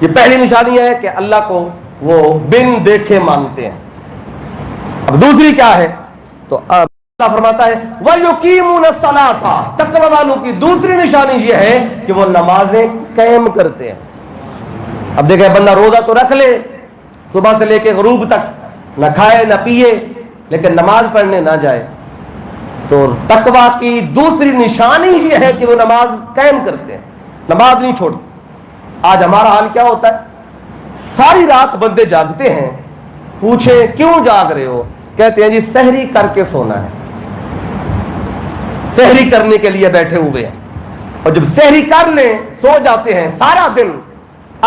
یہ پہلی نشانی ہے کہ اللہ کو وہ بن دیکھے مانتے ہیں. اب دوسری کیا ہے؟ تو اللہ فرماتا ہے وَيُقِيمُونَ الصَّلَاةَ، تقوی والوں کی دوسری نشانی یہ ہے کہ وہ نمازیں قائم کرتے ہیں. اب دیکھیں بندہ روزہ تو رکھ لے صبح سے لے کے غروب تک، نہ کھائے نہ پیے، لیکن نماز پڑھنے نہ جائے. تو تقوی کی دوسری نشانی یہ ہے کہ وہ نماز قائم کرتے ہیں، نماز نہیں چھوڑتے. آج ہمارا حال کیا ہوتا ہے؟ ساری رات بندے جاگتے ہیں، پوچھیں کیوں جاگ رہے ہو؟ کہتے ہیں جی سحری کر کے سونا ہے. سحری کرنے کے لیے بیٹھے ہوئے ہیں، اور جب سحری کر لیں سو جاتے ہیں سارا دن.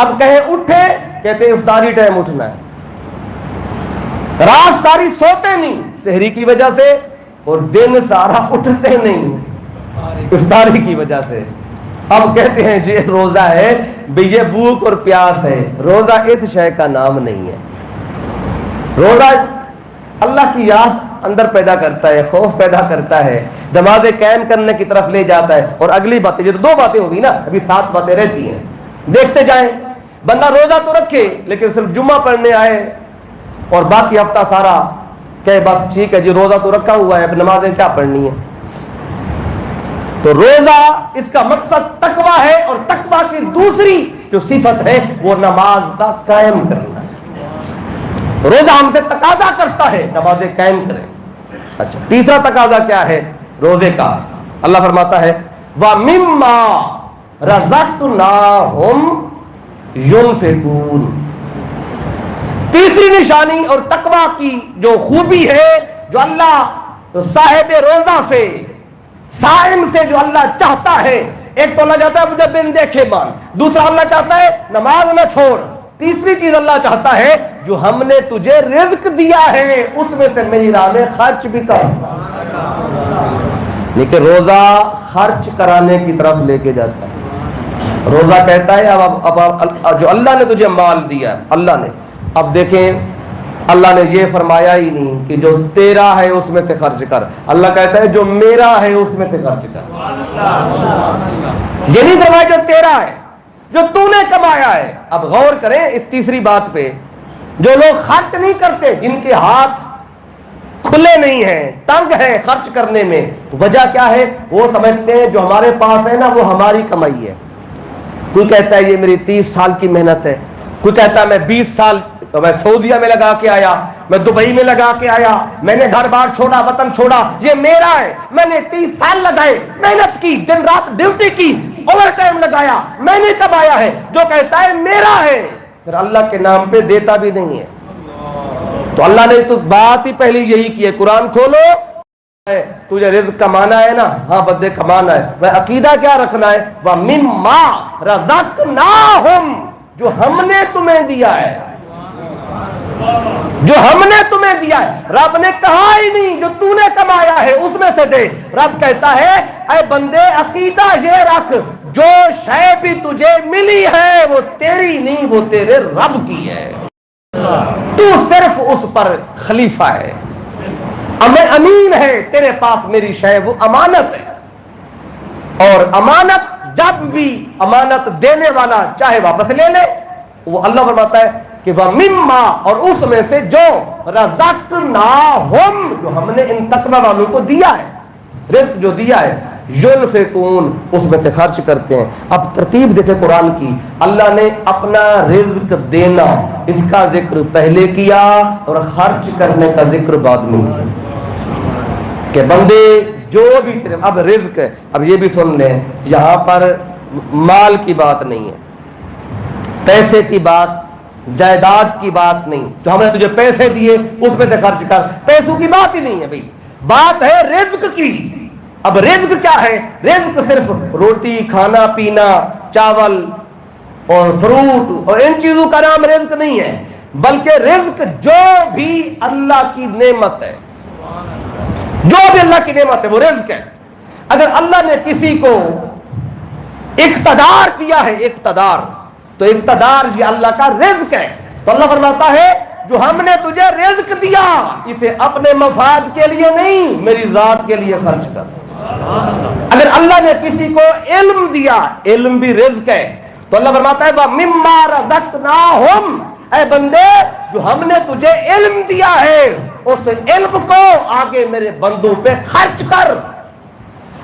اب کہیں اٹھے، کہتے ہیں افطاری ٹائم اٹھنا ہے. رات ساری سوتے نہیں سحری کی وجہ سے، اور دن سارا اٹھتے نہیں افطاری کی وجہ سے. اب کہتے ہیں یہ روزہ ہے بھئی، یہ بھوک اور پیاس ہے. روزہ اس شے کا نام نہیں ہے. روزہ اللہ کی یاد اندر پیدا کرتا ہے، خوف پیدا کرتا ہے، نماز قائم کرنے کی طرف لے جاتا ہے. اور اگلی باتیں، یہ تو 2 باتیں ہوگی نا، ابھی 7 باتیں رہتی ہیں، دیکھتے جائیں. بندہ روزہ تو رکھے لیکن صرف جمعہ پڑھنے آئے اور باقی ہفتہ سارا کہ بس ٹھیک ہے جی روزہ تو رکھا ہوا ہے، اب نمازیں کیا پڑھنی ہے. تو روزہ اس کا مقصد تقوی ہے، اور تقوی کی دوسری جو صفت ہے وہ نماز کا قائم کرنا ہے. تو روزہ ہم سے تقاضا کرتا ہے نمازیں قائم کریں. اچھا، تیسرا تقاضا کیا ہے روزے کا؟ اللہ فرماتا ہے وَمِمَّا رَزَقْنَاهُمْ يُنْفِقُونَ. تیسری نشانی اور تقوی کی جو خوبی ہے، جو اللہ صاحب روزہ سے، صائم سے جو اللہ چاہتا ہے، ایک تو اللہ چاہتا ہے مجھے بن دیکھے مان، دوسرا اللہ چاہتا ہے نماز نہ چھوڑ، تیسری چیز اللہ چاہتا ہے جو ہم نے تجھے رزق دیا ہے اس میں سے میری راہ میں خرچ بھی کر. لیکن روزہ خرچ کرانے کی طرف لے کے جاتا ہے. روزہ کہتا ہے اب جو اللہ نے تجھے مال دیا، اللہ نے، اب دیکھیں اللہ نے یہ فرمایا ہی نہیں کہ جو تیرا ہے اس میں سے خرچ کر. اللہ کہتا ہے جو میرا ہے اس میں سے خرچ کر. یہ نہیں فرمایا جو تیرا ہے، جو تو نے کمایا ہے. اب غور کریں اس تیسری بات پہ. جو لوگ خرچ نہیں کرتے، جن کے ہاتھ کھلے نہیں ہیں، تنگ ہیں خرچ کرنے میں، وجہ کیا ہے؟ وہ سمجھتے ہیں جو ہمارے پاس ہے نا وہ ہماری کمائی ہے. کوئی کہتا ہے یہ میری 30 سال کی محنت ہے، کوئی کہتا ہے میں 20 سال میں سعودیہ میں لگا کے آیا، میں دبئی میں لگا کے آیا، میں نے گھر بار چھوڑا، وطن چھوڑا، یہ میرا ہے، میں نے 30 سال لگائے، محنت کی، دن رات ڈیوٹی کی، اوور ٹائم لگایا، میں نے کمایا ہے. جو کہتا ہے میرا ہے پھر اللہ کے نام پہ دیتا بھی نہیں ہے. تو اللہ نے تو بات ہی پہلی یہی کی ہے. قرآن کھولو، تجھے رزق کمانا ہے نا، ہاں بدے کمانا ہے. وہ عقیدہ کیا رکھنا ہے؟ وَمِمَّا رَزَقْنَاهُمْ، جو ہم نے تمہیں دیا ہے، جو ہم نے تمہیں دیا ہے. رب نے کہا ہی نہیں جو تو نے کمایا ہے اس میں سے دے. رب کہتا ہے اے بندے عقیدہ یہ رکھ، جو شے بھی تجھے ملی ہے وہ تیری نہیں، وہ تیرے رب کی ہے. تو صرف اس پر خلیفہ ہے، امین ہے. تیرے پاس میری شے وہ امانت ہے، اور امانت جب بھی امانت دینے والا چاہے واپس لے لے. وہ اللہ فرماتا ہے کہ وَمِمَّا، اور اس میں سے جو رَزَقْنَاهُمْ، جو ہم نے ان تقوی والوں کو دیا ہے، رزق جو دیا ہے، يُنْفِقُونَ، اس میں سے خرچ کرتے ہیں. اب ترتیب دیکھیں قرآن کی. اللہ نے اپنا رزق دینا اس کا ذکر پہلے کیا اور خرچ کرنے کا ذکر بعد میں کیا کہ بندے جو بھی. اب رزق ہے، اب یہ بھی سن لیں، یہاں پر مال کی بات نہیں ہے، پیسے کی بات، جائیداد کی بات نہیں. جو ہم نے تجھے پیسے دیے اس میں سے خرچ کر، پیسوں کی بات ہی نہیں ہے بھائی، بات ہے رزق کی. اب رزق کیا ہے؟ رزق صرف روٹی، کھانا پینا، چاول اور فروٹ اور ان چیزوں کا نام رزق نہیں ہے، بلکہ رزق جو بھی اللہ کی نعمت ہے، جو بھی اللہ کی نعمت ہے وہ رزق ہے. اگر اللہ نے کسی کو اقتدار دیا ہے، اقتدار، تو اقتدار یہ اللہ کا رزق ہے. تو اللہ فرماتا ہے جو ہم نے تجھے رزق دیا اسے اپنے مفاد کے لیے نہیں، میری ذات کے لیے خرچ کر. اگر اللہ نے کسی کو علم دیا، علم بھی رزق ہے، تو اللہ فرماتا ہے وَمِمَّا رَزَقْنَاهُمْ، اے بندے جو ہم نے تجھے علم دیا ہے اس علم کو آگے میرے بندوں پہ خرچ کر۔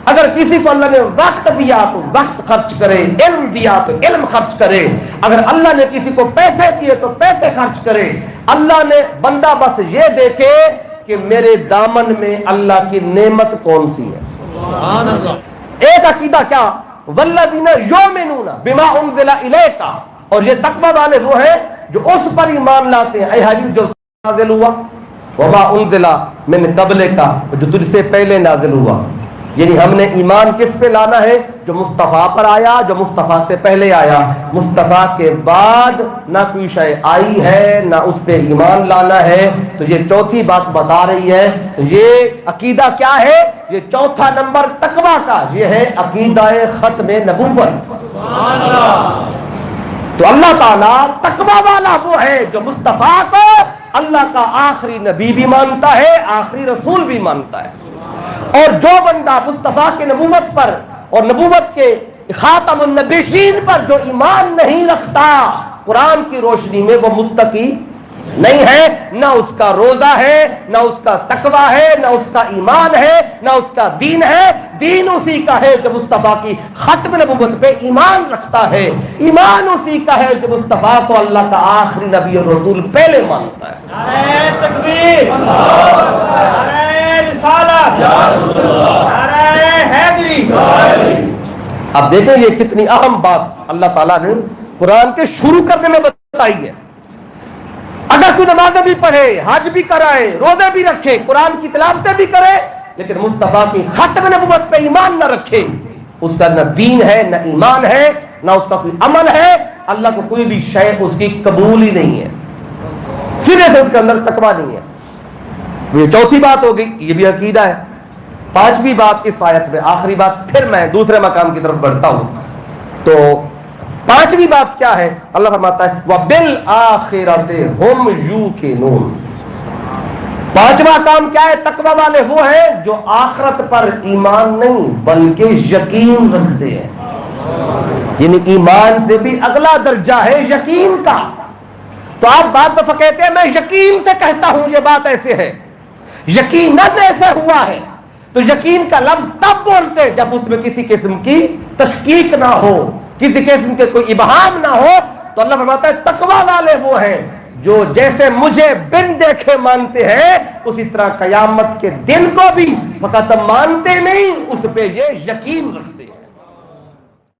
اگر کسی کو اللہ نے وقت دیا تو وقت خرچ کرے، علم دیا تو علم خرچ کرے، اگر اللہ نے کسی کو پیسے دیے تو پیسے خرچ کرے۔ اللہ نے بندہ بس یہ دیکھے کہ میرے دامن میں اللہ کی نعمت کون سی ہے۔ سبحان اللہ۔ ایک عقیدہ کیا، والذین یؤمنون بما انزل الیک، اور یہ تقوی والے وہ ہیں جو اس پر ایمان لاتے ہیں اے حبیب جو نازل ہوا، وما انزل من قبلک، جو تجھ سے پہلے نازل ہوا۔ یعنی ہم نے ایمان کس پہ لانا ہے؟ جو مصطفیٰ پر آیا، جو مصطفیٰ سے پہلے آیا۔ مصطفیٰ کے بعد نہ کوئی شے آئی ہے نہ اس پہ ایمان لانا ہے۔ تو یہ چوتھی بات بتا رہی ہے۔ یہ عقیدہ کیا ہے؟ یہ چوتھا نمبر تقویٰ کا، یہ ہے عقیدہ ختم نبوت۔ تو اللہ تعالیٰ تقویٰ والا وہ ہے جو مصطفیٰ کو اللہ کا آخری نبی بھی مانتا ہے، آخری رسول بھی مانتا ہے۔ اور جو بندہ مصطفیٰ کے نبوت پر اور نبوت کے خاتم النبیین پر جو ایمان نہیں رکھتا، قرآن کی روشنی میں وہ متقی نہیں ہے، نہ اس کا روزہ ہے، نہ اس کا تقویٰ ہے، نہ اس کا ایمان ہے، نہ اس کا دین ہے۔ دین اسی کا ہے جو مصطفیٰ کی ختم نبوت پہ ایمان رکھتا ہے، ایمان اسی کا ہے جو مصطفیٰ کو اللہ کا آخری نبی اور رسول پہلے مانتا ہے۔ نعرہ تکبیر، نعرہ رسالت، نعرہ حیدری۔ اب دیکھیں یہ کتنی اہم بات اللہ تعالیٰ نے قرآن کے شروع کرنے میں بتائی ہے۔ اگر کوئی نمازیں بھی پڑھے، حج بھی کرائے، روزے بھی رکھے، قرآن کی تلاوتیں بھی کرے، لیکن مصطفیٰ کی ختم نبوت پہ ایمان نہ رکھے، اس کا نہ دین ہے، نہ ایمان ہے، نہ اس کا کوئی عمل ہے، اللہ کو کوئی بھی شے اس کی قبول ہی نہیں ہے، سرے سے اس کے اندر تقویٰ نہیں ہے۔ یہ چوتھی بات ہو گئی، یہ بھی عقیدہ ہے۔ پانچویں بات اس آیت میں، آخری بات، پھر میں دوسرے مقام کی طرف بڑھتا ہوں۔ تو پانچویں بات کیا ہے؟ اللہ فرماتا ہے وَبِالْآخِرَةِ هُمْ يُوقِنُونَ۔ پانچواں کام کیا ہے؟ تقویٰ والے وہ ہیں جو آخرت پر ایمان نہیں بلکہ یقین رکھتے ہیں۔ یعنی ایمان سے بھی اگلا درجہ ہے یقین کا۔ تو آپ بعض دفعہ کہتے ہیں میں یقین سے کہتا ہوں یہ بات ایسے ہے، یقیناً ایسے ہوا ہے۔ تو یقین کا لفظ تب بولتے جب اس میں کسی قسم کی تشکیک نہ ہو، کسی قسم کے کوئی ابہام نہ ہو۔ تو اللہ فرماتا ہے تقویٰ والے وہ ہیں جو جیسے مجھے بن دیکھے مانتے ہیں، اسی طرح قیامت کے دن کو بھی فقط مانتے نہیں، اس پہ یہ یقین رکھتے ہیں۔